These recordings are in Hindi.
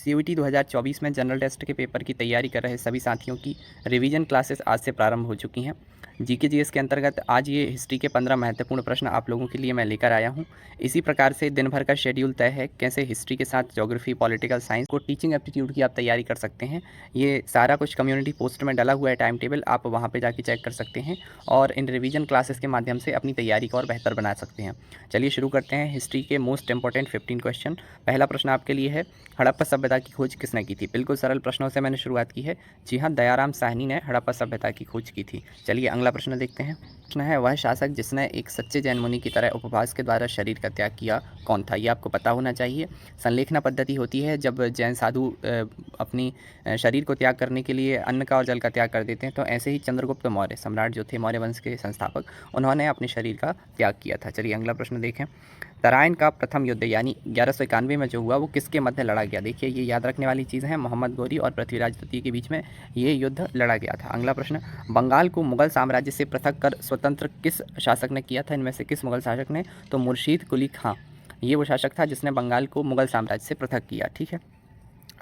सीयूईटी 2024 में जनरल टेस्ट के पेपर की तैयारी कर रहे सभी साथियों की रिवीजन क्लासेस आज से प्रारंभ हो चुकी हैं। जीके जीएस के अंतर्गत आज ये हिस्ट्री के 15 महत्वपूर्ण प्रश्न आप लोगों के लिए मैं लेकर आया हूं। इसी प्रकार से दिन भर का शेड्यूल तय है, कैसे हिस्ट्री के साथ ज्योग्राफी, पॉलिटिकल साइंस को टीचिंग एप्टीट्यूड की आप तैयारी कर सकते हैं। ये सारा कुछ कम्युनिटी पोस्ट में डला हुआ है टाइम टेबल, आप वहाँ पर जाके चेक कर सकते हैं और इन रिवीजन क्लासेस के माध्यम से अपनी तैयारी को और बेहतर बना सकते हैं। चलिए शुरू करते हैं हिस्ट्री के मोस्ट इंपॉर्टेंट 15 क्वेश्चन। पहला प्रश्न आपके लिए है, हड़प्पा सभ्यता की खोज किसने की थी। बिल्कुल सरल प्रश्नों से मैंने शुरुआत की है। जी हाँ, दयाराम साहनी ने हड़प्पा सभ्यता की खोज की थी। चलिए अगला प्रश्न देखते हैं। प्रश्न है, वह शासक जिसने एक सच्चे जैन मुनि की तरह उपवास के द्वारा शरीर का त्याग किया कौन था। ये आपको पता होना चाहिए। संलेखना पद्धति होती है जब जैन साधु अपनी शरीर को त्याग करने के लिए अन्न का और जल का त्याग कर देते हैं। तो ऐसे ही चंद्रगुप्त मौर्य सम्राट जो थे, मौर्य वंश के संस्थापक, उन्होंने अपने शरीर का त्याग किया था। चलिए अगला प्रश्न देखें। तराइन का प्रथम युद्ध यानी 1191 में जो हुआ वो किसके मध्य लड़ा गया। देखिए ये याद रखने वाली चीज़ है, मोहम्मद गौरी और पृथ्वीराज द्वितीय के बीच में ये युद्ध लड़ा गया था। अगला प्रश्न, बंगाल को मुगल साम्राज्य से पृथक कर स्वतंत्र किस शासक ने किया था। इनमें से किस मुगल शासक ने। तो मुर्शीद कुली खां, ये वो शासक था जिसने बंगाल को मुगल साम्राज्य से पृथक किया। ठीक है।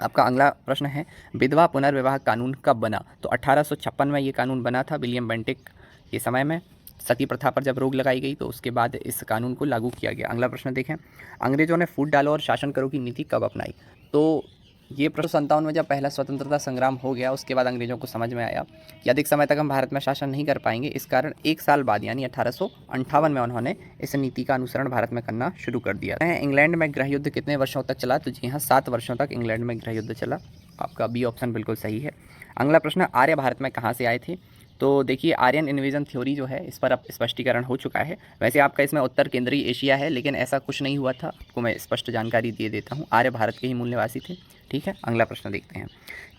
आपका अगला प्रश्न है, विधवा पुनर्विवाह कानून कब बना। तो 1856 में ये कानून बना था, विलियम बेंटिक के समय में। सती प्रथा पर जब रोक लगाई गई तो उसके बाद इस कानून को लागू किया गया। अगला प्रश्न देखें, अंग्रेजों ने फूट डालो और शासन करो की नीति कब अपनाई। तो ये 1857 में जब पहला स्वतंत्रता संग्राम हो गया, उसके बाद अंग्रेजों को समझ में आया कि अधिक समय तक हम भारत में शासन नहीं कर पाएंगे। इस कारण एक साल बाद यानी 1858 में उन्होंने इस नीति का अनुसरण भारत में करना शुरू कर दिया। इंग्लैंड में गृह युद्ध कितने वर्षों तक चला। तो जी हाँ, 7 वर्षों तक इंग्लैंड में गृह युद्ध चला। आपका बी ऑप्शन बिल्कुल सही है। अगला प्रश्न, आर्य भारत में कहाँ से आए थे। तो देखिए आर्यन इन्वेजन थ्योरी जो है, इस पर अब स्पष्टीकरण हो चुका है। वैसे आपका इसमें उत्तर केंद्रीय एशिया है, लेकिन ऐसा कुछ नहीं हुआ था। आपको मैं स्पष्ट जानकारी दे देता हूँ, आर्य भारत के ही मूल निवासी थे। ठीक है। अगला प्रश्न देखते हैं,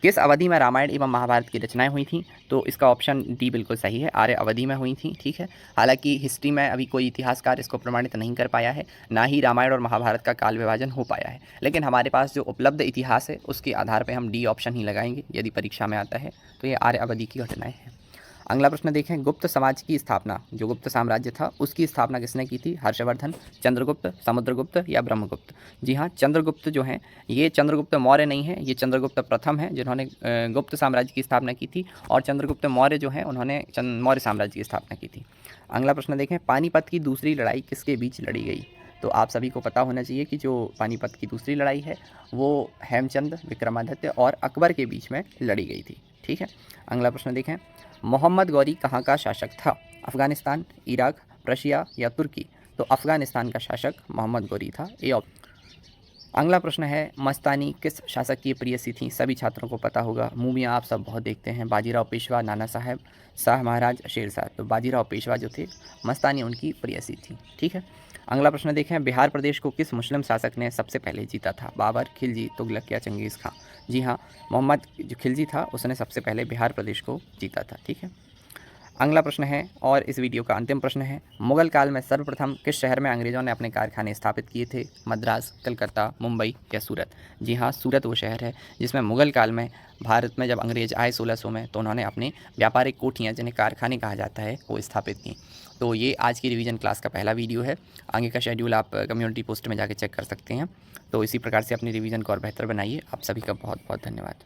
किस अवधि में रामायण एवं महाभारत की रचनाएं हुई थी। तो इसका ऑप्शन डी बिल्कुल सही है, आर्य अवधि में हुई थी। ठीक है। हालांकि हिस्ट्री में अभी कोई इतिहासकार इसको प्रमाणित नहीं कर पाया है, ना ही रामायण और महाभारत का काल विभाजन हो पाया है। लेकिन हमारे पास जो उपलब्ध इतिहास है उसके आधार पर हम डी ऑप्शन ही लगाएंगे यदि परीक्षा में आता है। तो ये आर्य अवधि की घटनाएं हैं। अगला प्रश्न देखें, गुप्त समाज की स्थापना, जो गुप्त साम्राज्य था उसकी स्थापना किसने की थी। हर्षवर्धन, चंद्रगुप्त, समुद्रगुप्त या ब्रह्मगुप्त। जी हाँ, चंद्रगुप्त जो हैं, ये चंद्रगुप्त मौर्य नहीं है, ये चंद्रगुप्त प्रथम है जिन्होंने गुप्त साम्राज्य की स्थापना की थी। और चंद्रगुप्त मौर्य जो हैं उन्होंने मौर्य साम्राज्य की स्थापना की थी। अगला प्रश्न देखें, पानीपत की दूसरी लड़ाई किसके बीच लड़ी गई। तो आप सभी को पता होना चाहिए कि जो पानीपत की दूसरी लड़ाई है वो हेमचंद, विक्रमादित्य और अकबर के बीच में लड़ी गई थी। ठीक है। अगला प्रश्न देखें, मोहम्मद गौरी कहाँ का शासक था। अफ़गानिस्तान, इराक, रशिया या तुर्की। तो अफ़गानिस्तान का शासक मोहम्मद गौरी था। A option. अगला प्रश्न है, मस्तानी किस शासक की प्रेयसी थी। सभी छात्रों को पता होगा, मूवियाँ आप सब बहुत देखते हैं, बाजीराव पेशवा, नाना साहब, शाह महाराज, शेरशाह। तो बाजीराव पेशवा जो थे, मस्तानी उनकी प्रेयसी थी। ठीक है। अगला प्रश्न देखें, बिहार प्रदेश को किस मुस्लिम शासक ने सबसे पहले जीता था। बाबर, खिलजी, तुगलक या चंगेज़ खां। जी हाँ, मोहम्मद जो खिलजी था उसने सबसे पहले बिहार प्रदेश को जीता था। ठीक है। अगला प्रश्न है और इस वीडियो का अंतिम प्रश्न है, मुगल काल में सर्वप्रथम किस शहर में अंग्रेज़ों ने अपने कारखाने स्थापित किए थे। मद्रास, कलकत्ता, मुंबई या सूरत। जी हाँ, सूरत वो शहर है जिसमें मुगल काल में भारत में जब अंग्रेज आए 1600 में, तो उन्होंने अपने व्यापारिक कोठियाँ जिन्हें कारखाने कहा जाता है वो स्थापित की। तो ये आज की रिवीजन क्लास का पहला वीडियो है। आगे का शेड्यूल आप कम्युनिटी पोस्ट में जाके चेक कर सकते हैं। तो इसी प्रकार से अपनी रिवीजन को और बेहतर बनाइए। आप सभी का बहुत बहुत धन्यवाद।